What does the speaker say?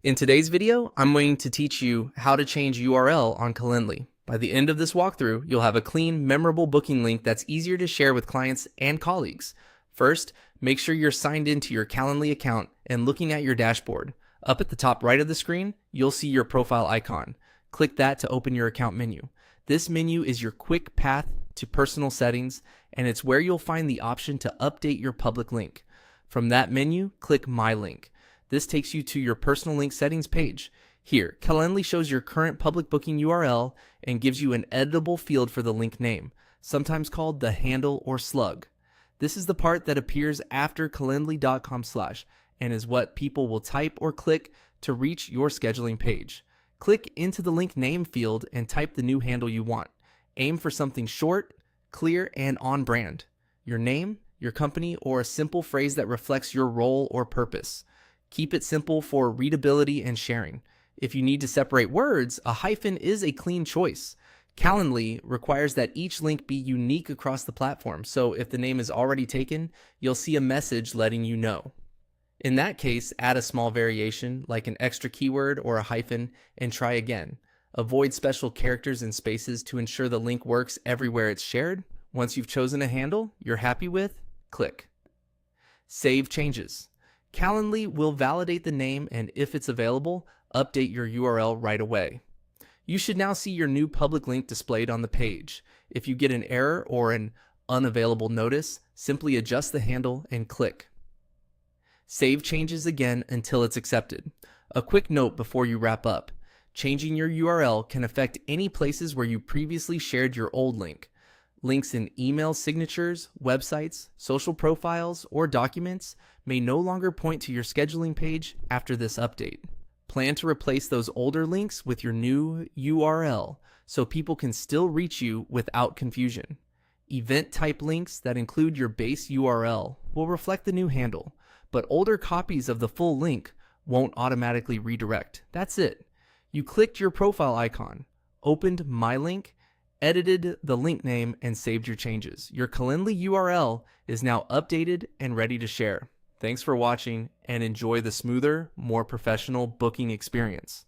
In today's video, I'm going to teach you how to change URL on Calendly. By the end of this walkthrough, you'll have a clean, memorable booking link that's easier to share with clients and colleagues. First, make sure you're signed into your Calendly account and looking at your dashboard. Up at the top right of the screen, you'll see your profile icon. Click that to open your account menu. This menu is your quick path to personal settings, and it's where you'll find the option to update your public link. From that menu, click My Link. This takes you to your personal link settings page. Here, Calendly shows your current public booking URL and gives you an editable field for the link name, sometimes called the handle or slug. This is the part that appears after calendly.com/ and is what people will type or click to reach your scheduling page. Click into the link name field and type the new handle you want. Aim for something short, clear, and on brand. Your name, your company, or a simple phrase that reflects your role or purpose. Keep it simple for readability and sharing. If you need to separate words, a hyphen is a clean choice. Calendly requires that each link be unique across the platform, so if the name is already taken, you'll see a message letting you know. In that case, add a small variation, like an extra keyword or a hyphen, and try again. Avoid special characters and spaces to ensure the link works everywhere it's shared. Once you've chosen a handle you're happy with, click. Save changes. Calendly will validate the name, and if it's available, update your URL right away. You should now see your new public link displayed on the page. If you get an error or an unavailable notice, simply adjust the handle and click. Save changes again until it's accepted. A quick note before you wrap up. Changing your URL can affect any places where you previously shared your old link. Links in email signatures, websites, social profiles, or documents may no longer point to your scheduling page after this update. Plan to replace those older links with your new URL so people can still reach you without confusion. Event type links that include your base URL will reflect the new handle, but older copies of the full link won't automatically redirect. That's it. You clicked your profile icon, opened My Link, edited the link name, and saved your changes. Your Calendly URL is now updated and ready to share. Thanks for watching, and enjoy the smoother, more professional booking experience.